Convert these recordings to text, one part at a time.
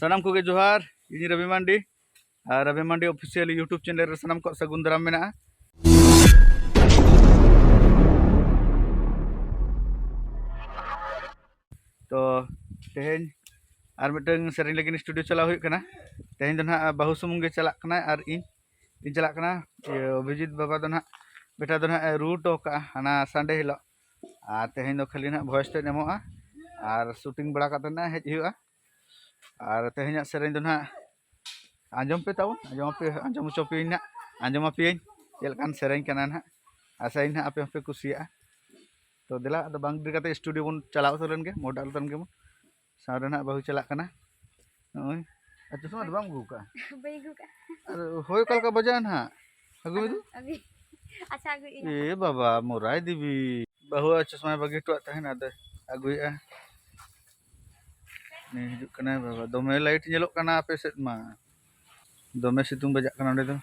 सानाम को जोहार इन रवि मांडी और रवि मांडी ऑफिशियल यूट्यूब चैनल रे सानाम को सगुन दाराम मेना। तो तेहेन और मिटन सेरेन लगी स्टूडियो चला हुई कना। तेहेन दो ना बहु सुमुंग गे चला कना और इन चला कना अभिजीत बाबा दो ना बेटा दो ना रूट का हाना संडे हिलो और तेहेन दो खाली ना वॉइस टे नेमोआ और शूटिंग बड़ा काते ना हेज हुआ और तेहेन सेरेन दो ना आंजम पे ताऊ आंजम चोपी ना आंजम पे चलकान सेरेन कना ना आशा ना आपे पे कुसिया। तो दिला अद बांग दिकाते स्टूडियो बन चलाव तरन के मॉडल तरन के सारे ना बहु चला कना ओय अच्छा सुन बाम गुका बई गुका अरे होय कल का बजा ना अगु में अभी अच्छा अगु ए बाबा मोराय दिबी बहु चश्मा बगे तो तहन अद अगुया ने हिजु कना बाबा दोमे लाइट जेलोक कना आपे सेट मा दोमे सितुंग बजा कना ओंडे दो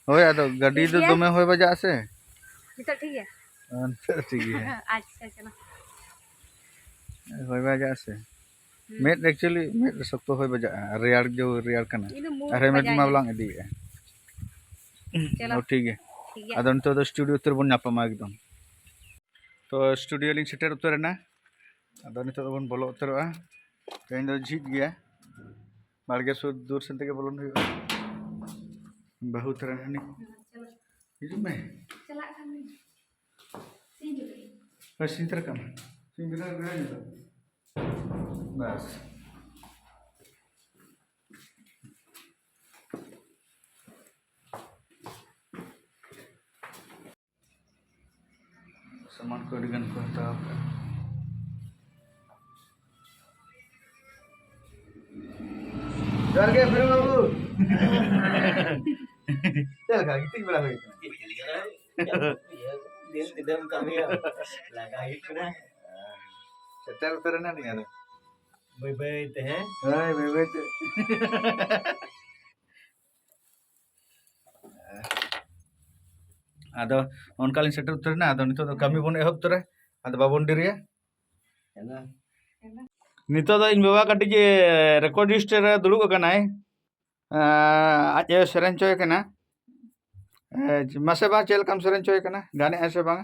होय अद गाड़ी दो दोमे होय बजा से नितो ठीक है ठीक है अच्छा चलो होय बजा से मेट एक्चुअली मेट सख्तो होय बजा रेयार जो रेयार कना अरे मेट मा बलांग इदी है चलो ठीक है अदन तो स्टूडियो उतर बन नापमा एकदम। तो स्टूडियो लिंग सेटर उतरना अदन तो बन बोलो उतरवा तेन दो झीज गया बाड़गे सुर दूर से के बोलन हुई बहुत तरह नहीं हिजु में चला खाने सिंतर कम सिंतर गए तो बस सामान को डिगन को हटाओ डर गए फिर बाबू चल का कितनी बड़ा हुई दिन तिदम कमी लगा ही ना सेटल करना नहीं यार बे बे ते है हाय बे बे ते आदो उनकालिन सेटल उतरना आदो नितो तो कमी बन एहब तरे आदो बाबन डिरिया हैना नितो दो इन बाबा कटी जे रिकॉर्डिस्ट रे दुड़ुब कनाय आज सेरेन चोय कना मसे बा चेल कम सेरेन चोय कना गाने ऐसे बांगा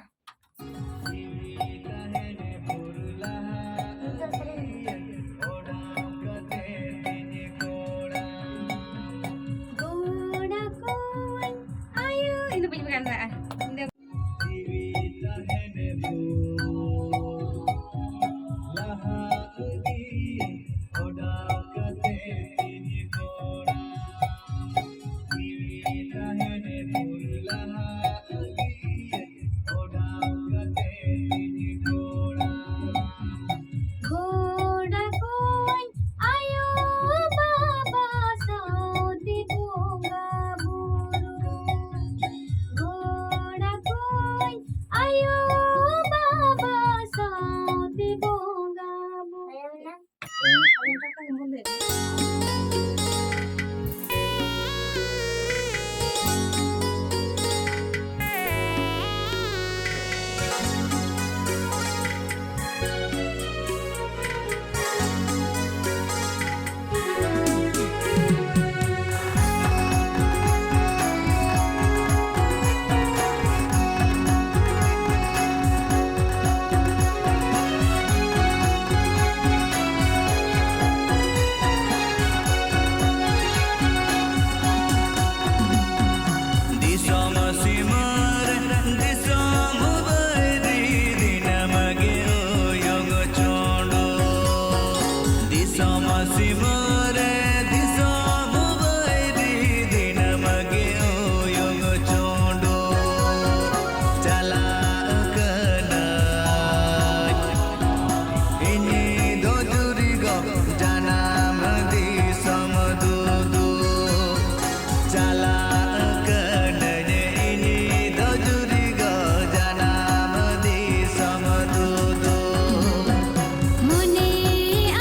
Mune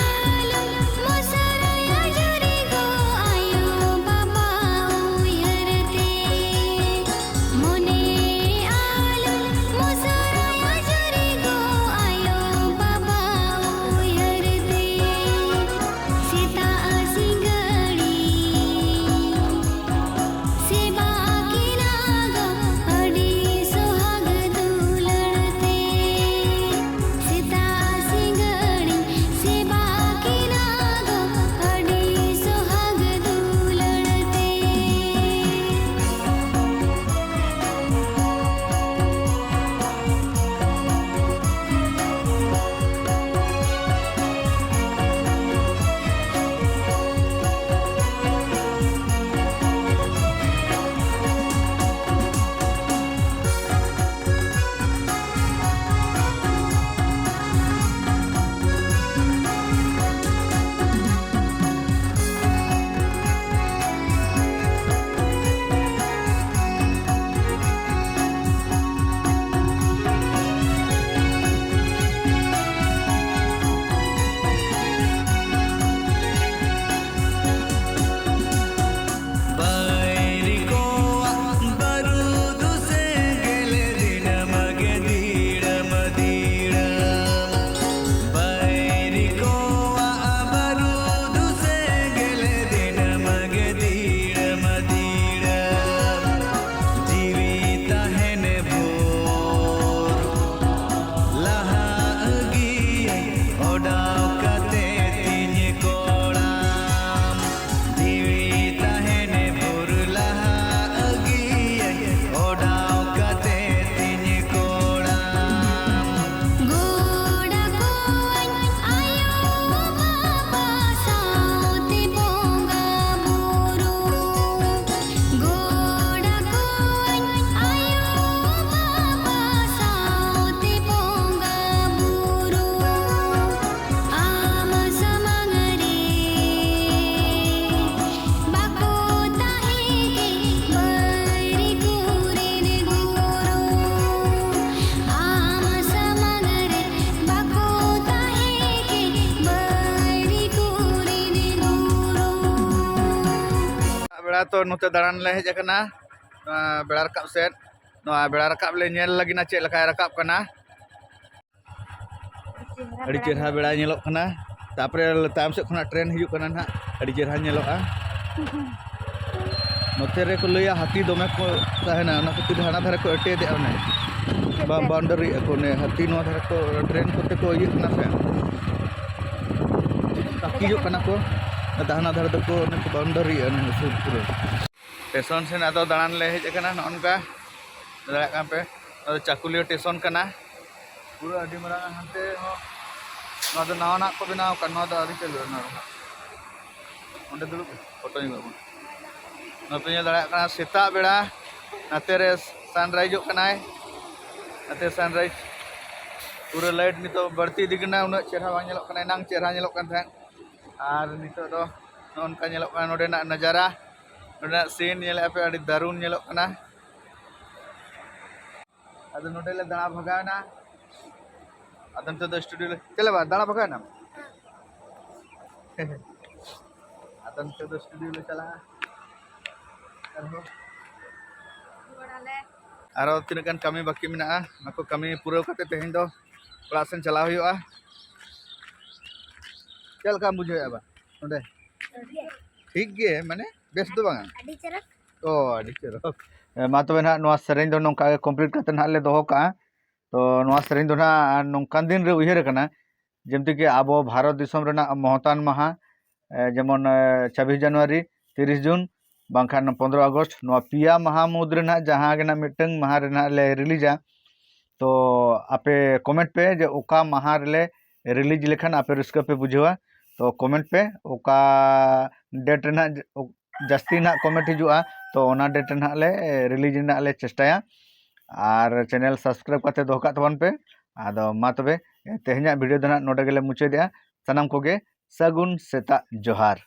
alam musaraya juri बेड़ा तो नोते दाड़ान ले हेज कना बेड़ा रकाब सेट बेड़ा रकाब ले नेल लगिना चेक लकाय रकाब कना अड़ी चेहरा बेड़ा नेलोग कना तापरे ताम से खना ट्रेन हिजुग कना ना अड़ी चेहरा नेलोगा नोते रे को लया हाथी दोमे को तहना ना खातिर हाना धारे को अटे दे ओने बाउंड्री को ने हाथी नो धारे को ट्रेन कोते को इय कना से ताकी जो कना को दाहना धारे दो को ने को बाउंड्री अने सुर पूरे स्टेशन से ना तो दाड़ान ले हेज कना ननका दाड़ा का पे चाकुलिया स्टेशन कना पूरा अडी मरा हंते हो ना तो नावना को बनाव कना तो आदि चलो ना ओंडे दुलुक फोटो नि बाबू नते ने दाड़ा कना सेता बेड़ा नाते रे सनराइज कनाय नाते सनराइज पूरा लाइट नितो बढ़ती दिगना उना चेहरा बांग नेलोक कना नांग चेहरा नेलोक कन थान आर नितो दो नोनका नेलोक कना नोडे ना नजारा नोडे सीन नेले पे अडी दारुन नेलोक कना अदो नोडे ले दाड़ा भगाना अदन तो स्टूडियो ले चले बा दाड़ा भगाना अदन तो स्टूडियो ले चला आरो तिनकान कमी बाकी मेना नाको कमी पूरा करते तेहन दो ओड़ा सेन चला हुआ चल का बुझे बा नोडे ठीक गे माने बेस दो बांगा अडी चरक ओ अडी चरक मा तबे ना नोआ सेरेन दो नोंका कंप्लीट करते ना ले दोहो का तो नोआ सेरेन दो ना नोंकान दिन रे उयहर कना जेमति के आबो भारत दिसम रेना महतान महा जेमन 26 जनवरी 30 जून बांखान 15 अगस्त नोआ पिया महा मुद रेना जहां गेना मिटंग महा रेना ले रिलीजा तो आपे कमेंट पे जे ओका महा रे रिलीज लेखन आपे रिस्क पे बुझवा तो कमेंट पे ओका डेट रेना जास्ती ना कमेंट हिजुआ तो ओना डेट ना ले रिलीज ना ले चेष्टाया और चैनल सब्सक्राइब करते दोका तबन पे आदो मा तबे तेहना वीडियो दना नोडे गेले मुचादेया सनाम कोगे सगुन सेता जोहार।